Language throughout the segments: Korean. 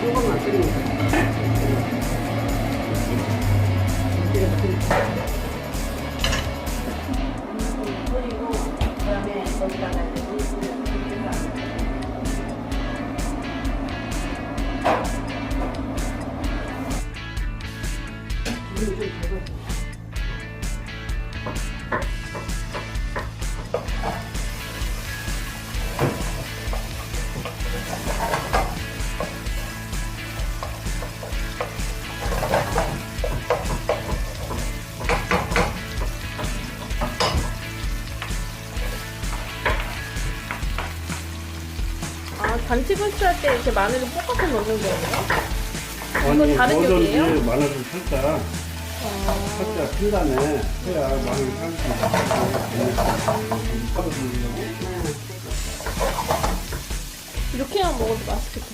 조금만 끓이면 돼. 그리고 그다음에 거기다가 물을 좀 적어줘. 잔치국수 할 때 이렇게 마늘을 볶아서 넣는 거예요? 아니, 다른 뭐든지 요리예요? 마늘을 살짝 푼 다음에 해야 마늘이 살짝 이렇게만 먹어도 맛있겠다.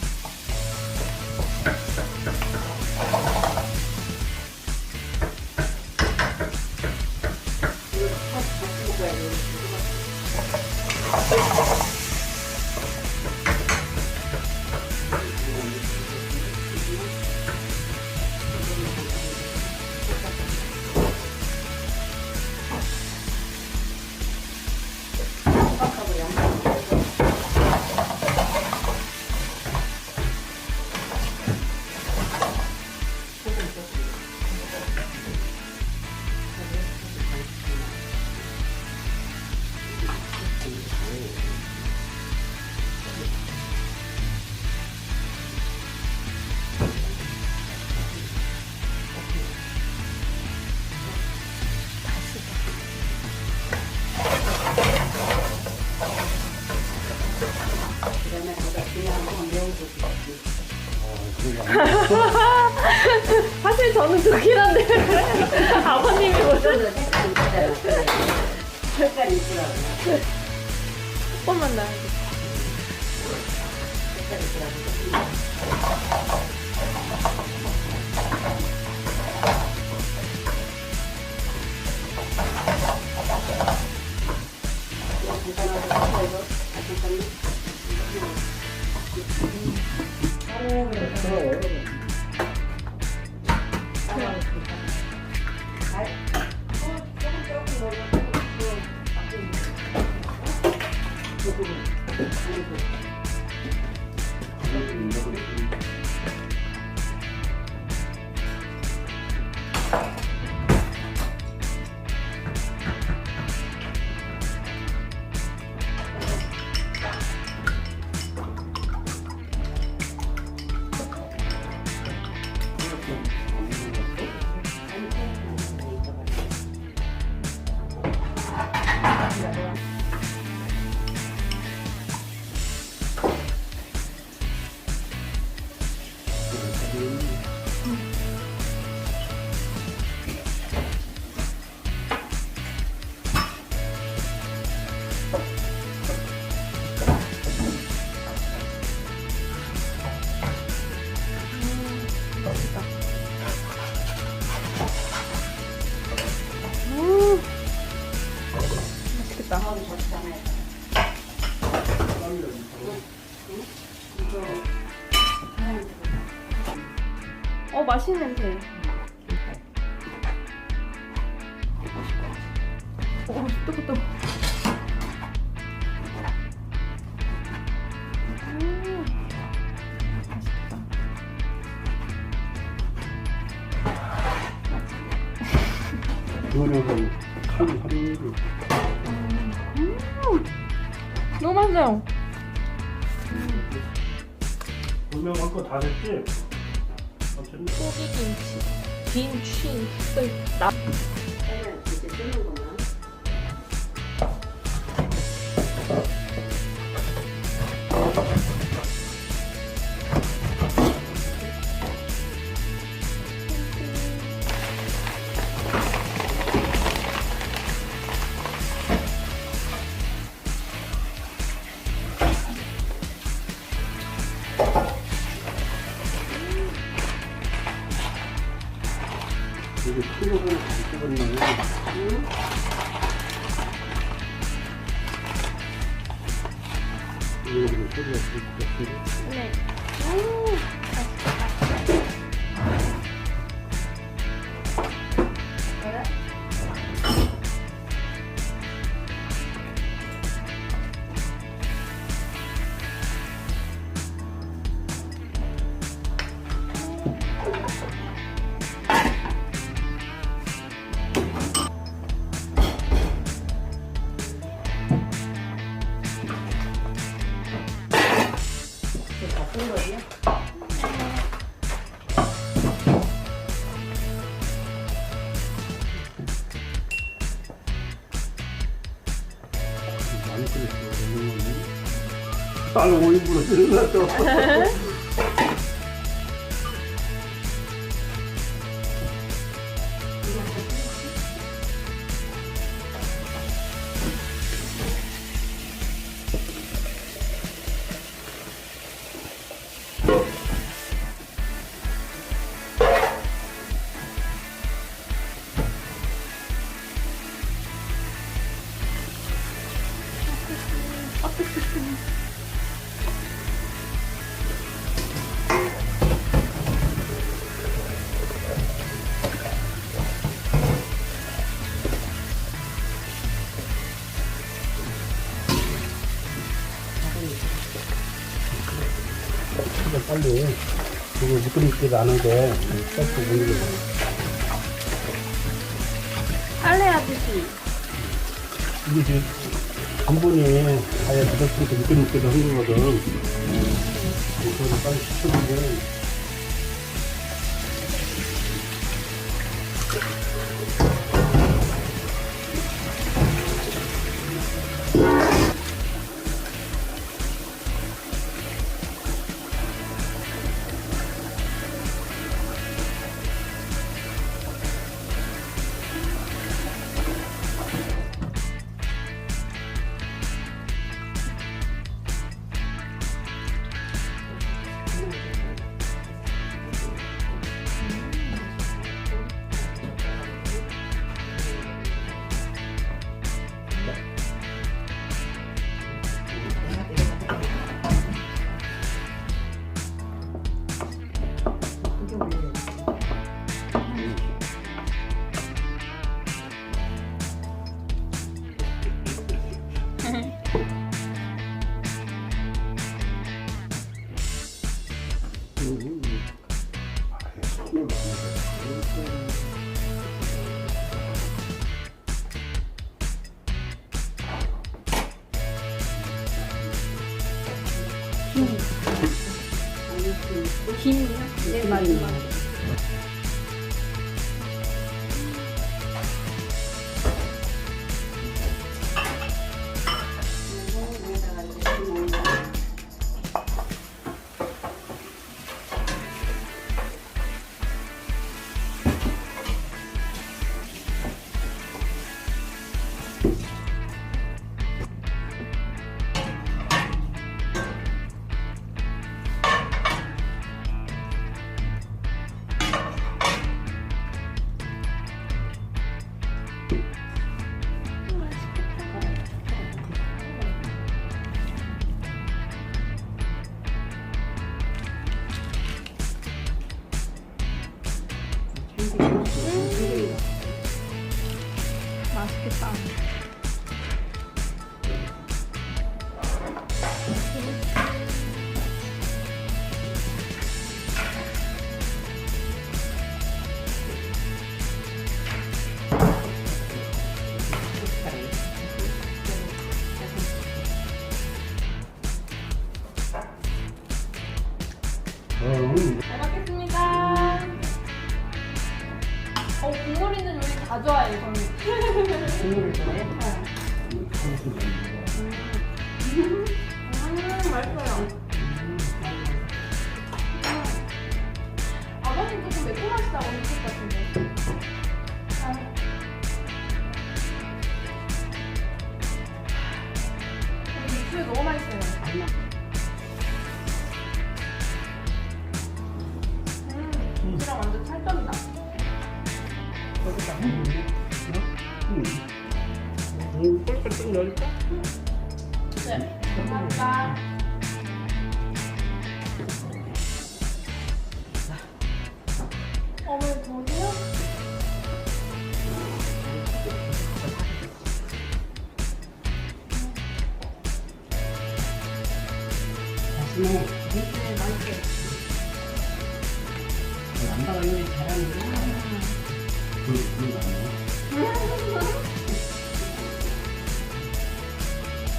사실 저는 좋긴 한데 아버님이 무슨 색깔이 있더라고. 조금만 나요. 색깔이 있더라고. 맛있겠다. 맛있는 냄새. 뜨겁다. 그거는 칸 하루 너무 맛있어요. 분명 한거 다 됐지? 소비김치, 김치, 나. 이제 뜨는구나. 이게 키로를 안 찍었네. 이거 소리가 들릴 것 같은데? 네. 바쁜 거지요? 많이 끓였어. 쌀 5인분을 끓여놨어. 빨리 그거 미끌미끌 나는데 쌀도 못 익어. 빨래 아저씨. 이게 지금 전분이 아예 묻었으니까 미끌미끌 한 거거든. 그거를 빨리 식혀주면 김이요? 네, 마지막. 맛있겠다. 잘 먹겠습니다. 국물 있는 요리 다 좋아해요, 저는. 국물을 좋아해? 맛있어요. 아버님 조금 매콤하시다고 했을 것 같은데. 육수에 너무 맛있어요. 김치랑 완전 찰떡이다. 거기다 먹는데? 뻘뻘 넣을까? 네, 감사합니다. 어머니 더우세요? 맛있네. 네, 맛있어요. 남자가 요리 잘하는구나.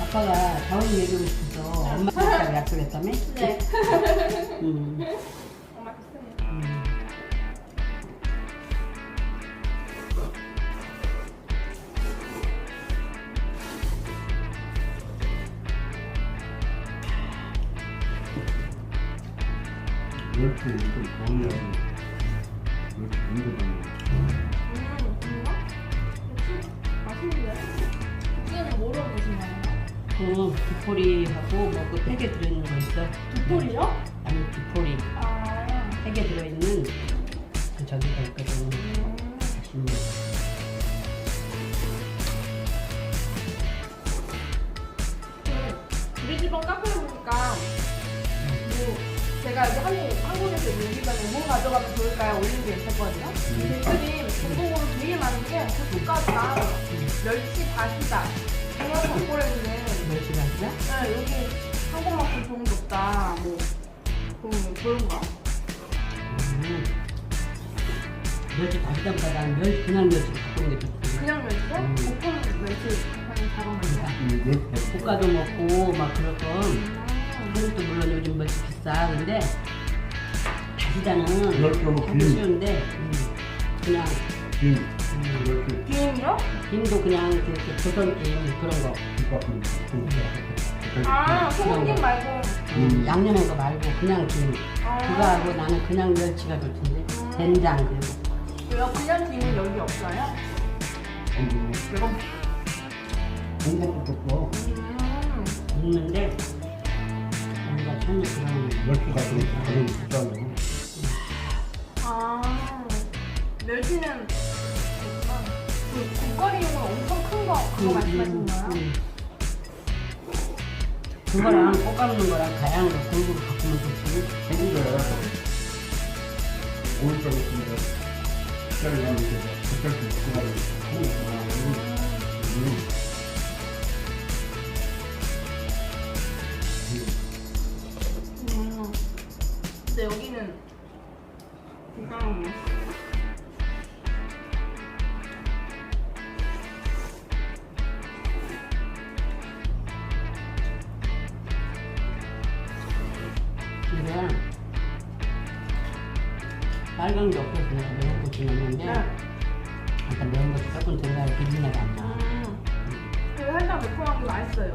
아빠가 다운 얘기하고 싶어서 엄마 생일날 약속했다며? 네. 음. 맛있어요. 이렇게 좀 좋으냐고. 이렇게 힘들다니. 뭔가? 맛있는데? 이거는 뭐로 드시나요? 두포리하고 뭐 그 팩에 들어있는 거 있어? 두포리요? 아니 두포리 아. 팩에 들어있는 그 저기가 있거든. 맛있는 거. 우리 집은 카페를 보니까 뭐 제가 이제 한국에서 여기다가 뭐 가져가면 좋을까요? 올린 게 있었거든요. 댓글이 중국어로 되게 많은 게 고춧가루랑 멸치 다시다 이런 광고를 멸치가 아니라? 네, 여기 한국만큼 좋은 게 없다. 뭐 그런가? 멸치 다시다보다 난 그냥 멸치 갖고 있는 게 좋거든. 그냥 멸치요? 볶음 멸치 그냥 작은 멸치. 볶아도 먹고 막 그렇고 한국도 물론 요즘 멸치 비싸. 근데 다시다는 멸치하고 하기 김. 쉬운데 그냥 이렇게 김이요? 김도 그냥 이렇게 조선김 그런 거 아, 소금김 말고. 양념한 거 말고 그냥 김 그거 하고 나는 그냥 멸치가 좋던데 된장 그리고 왜요? 그냥 김은 여기 없어요? 이건 공복도 좋고 있는데 우리가 찾는 그런 멸치가 좀 가장 비싸고. 아, 멸치는 그 국거리용은 엄청 큰 거 그거 말씀하시는 거예요? 그거랑 볶아먹는 거랑 다양한 거 골고루 바꾸면 좋지. 한국에 오일장 있습니다. 시장에 가면 이렇게 겉절기 먹고 가면 근데 여기는 이상하네. 이게 빨간 게 없어서 내가 매운 고추 넣는데 아까 매운 고추 조금 들어가야 비린내가 안 나. 되게 살짝 매콤한 게 맛있어요.